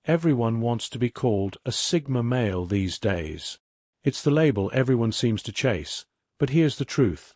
Everyone wants to be called a Sigma male these days. It's the label everyone seems to chase, but here's the truth.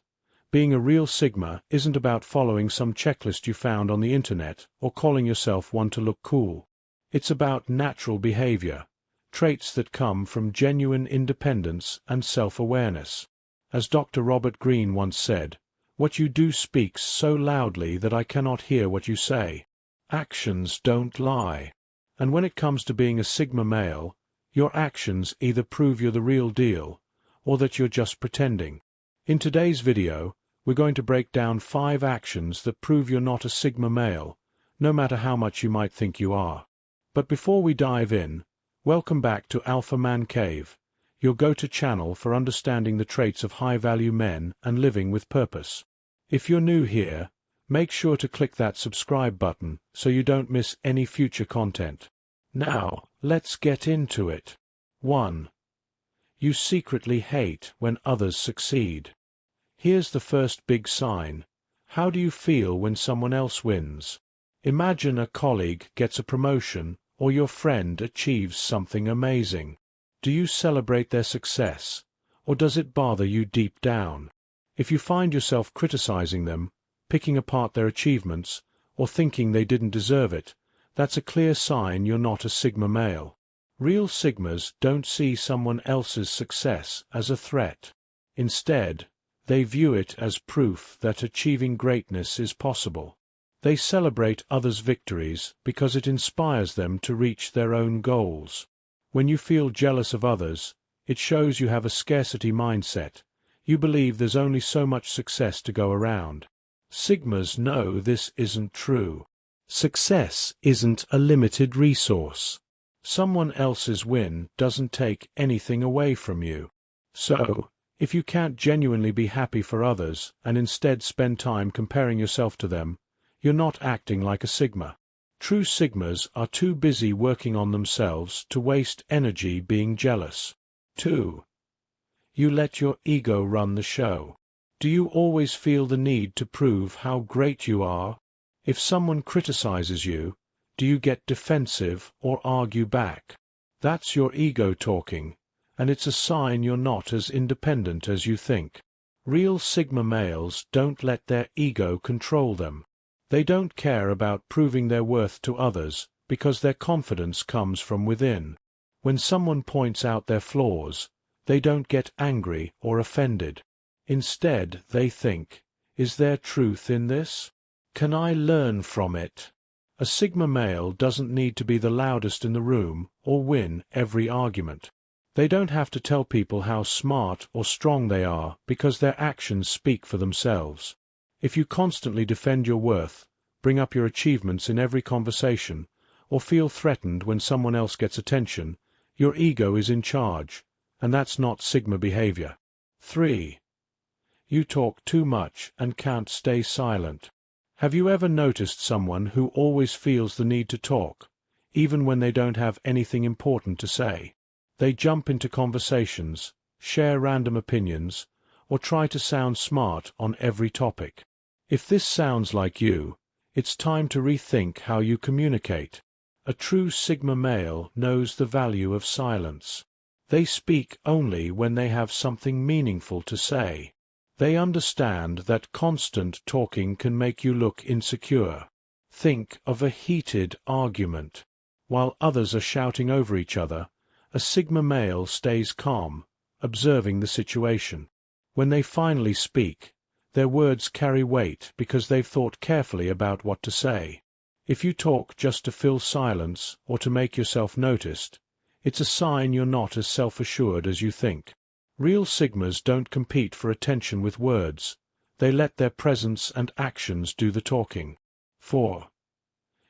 Being a real Sigma isn't about following some checklist you found on the internet or calling yourself one to look cool. It's about natural behavior, traits that come from genuine independence and self-awareness. As Dr. Robert Greene once said, "What you do speaks so loudly that I cannot hear what you say." Actions don't lie. And when it comes to being a Sigma male, your actions either prove you're the real deal, or that you're just pretending. In today's video, we're going to break down 5 actions that prove you're not a Sigma male, no matter how much you might think you are. But before we dive in, welcome back to Alpha Mancave, your go-to channel for understanding the traits of high-value men and living with purpose. If you're new here, make sure to click that subscribe button so you don't miss any future content. Now, let's get into it. 1. You secretly hate when others succeed. Here's the first big sign. How do you feel when someone else wins? Imagine a colleague gets a promotion or your friend achieves something amazing. Do you celebrate their success, or does it bother you deep down? If you find yourself criticizing them, picking apart their achievements, or thinking they didn't deserve it, that's a clear sign you're not a Sigma male. Real Sigmas don't see someone else's success as a threat. Instead, they view it as proof that achieving greatness is possible. They celebrate others' victories because it inspires them to reach their own goals. When you feel jealous of others, it shows you have a scarcity mindset. You believe there's only so much success to go around. Sigmas know this isn't true. Success isn't a limited resource. Someone else's win doesn't take anything away from you. So, if you can't genuinely be happy for others and instead spend time comparing yourself to them, you're not acting like a Sigma. True Sigmas are too busy working on themselves to waste energy being jealous. 2. You let your ego run the show. Do you always feel the need to prove how great you are? If someone criticizes you, do you get defensive or argue back? That's your ego talking, and it's a sign you're not as independent as you think. Real Sigma males don't let their ego control them. They don't care about proving their worth to others because their confidence comes from within. When someone points out their flaws, they don't get angry or offended. Instead, they think, is there truth in this? Can I learn from it? A Sigma male doesn't need to be the loudest in the room or win every argument. They don't have to tell people how smart or strong they are because their actions speak for themselves. If you constantly defend your worth, bring up your achievements in every conversation, or feel threatened when someone else gets attention, your ego is in charge, and that's not Sigma behavior. 3. You talk too much and can't stay silent. Have you ever noticed someone who always feels the need to talk, even when they don't have anything important to say? They jump into conversations, share random opinions, or try to sound smart on every topic. If this sounds like you, it's time to rethink how you communicate. A true Sigma male knows the value of silence. They speak only when they have something meaningful to say. They understand that constant talking can make you look insecure. Think of a heated argument. While others are shouting over each other, a Sigma male stays calm, observing the situation. When they finally speak, their words carry weight because they've thought carefully about what to say. If you talk just to fill silence or to make yourself noticed, it's a sign you're not as self-assured as you think. Real Sigmas don't compete for attention with words. They let their presence and actions do the talking. 4.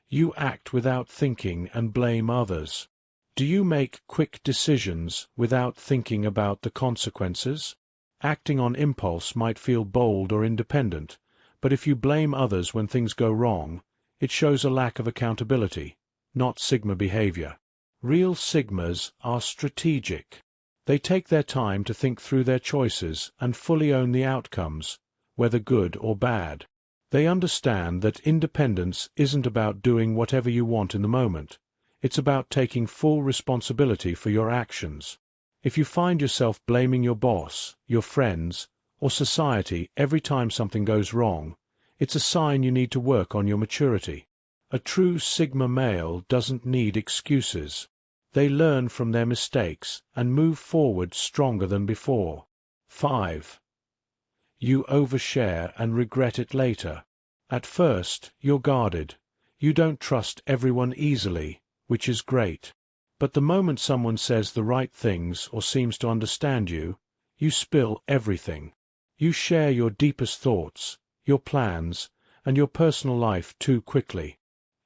You act without thinking and blame others. Do you make quick decisions without thinking about the consequences? Acting on impulse might feel bold or independent, but if you blame others when things go wrong, it shows a lack of accountability, not Sigma behavior. Real Sigmas are strategic. They take their time to think through their choices and fully own the outcomes, whether good or bad. They understand that independence isn't about doing whatever you want in the moment. It's about taking full responsibility for your actions. If you find yourself blaming your boss, your friends, or society every time something goes wrong, it's a sign you need to work on your maturity. A true Sigma male doesn't need excuses. They learn from their mistakes and move forward stronger than before. 5. You overshare and regret it later. At first, you're guarded. You don't trust everyone easily, which is great. But the moment someone says the right things or seems to understand you, you spill everything. You share your deepest thoughts, your plans, and your personal life too quickly.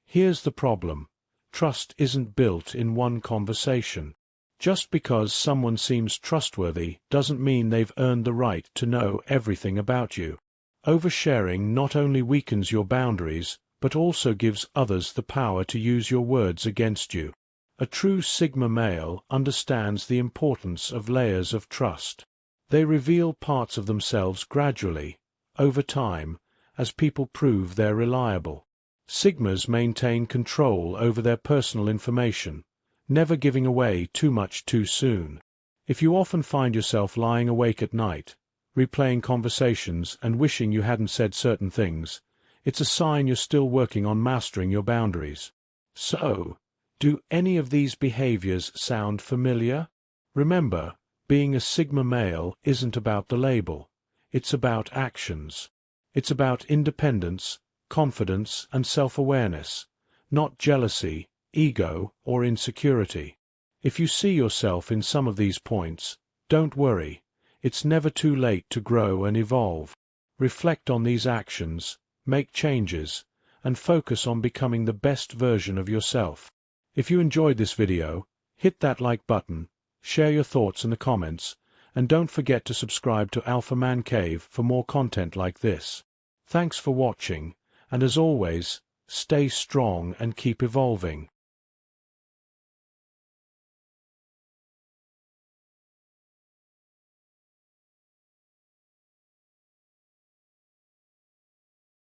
Here's the problem. Trust isn't built in one conversation. Just because someone seems trustworthy doesn't mean they've earned the right to know everything about you. Oversharing not only weakens your boundaries, but also gives others the power to use your words against you. A true Sigma male understands the importance of layers of trust. They reveal parts of themselves gradually, over time, as people prove they're reliable. Sigmas maintain control over their personal information, never giving away too much too soon. If you often find yourself lying awake at night, replaying conversations and wishing you hadn't said certain things, it's a sign you're still working on mastering your boundaries. So, do any of these behaviors sound familiar? Remember, being a Sigma male isn't about the label. It's about actions. It's about independence, confidence, and self-awareness, not jealousy, ego, or insecurity. If you see yourself in some of these points, don't worry. It's never too late to grow and evolve. Reflect on these actions, make changes, and focus on becoming the best version of yourself. If you enjoyed this video, hit that like button, share your thoughts in the comments, and don't forget to subscribe to Alpha Mancave for more content like this. Thanks for watching, and as always, stay strong and keep evolving.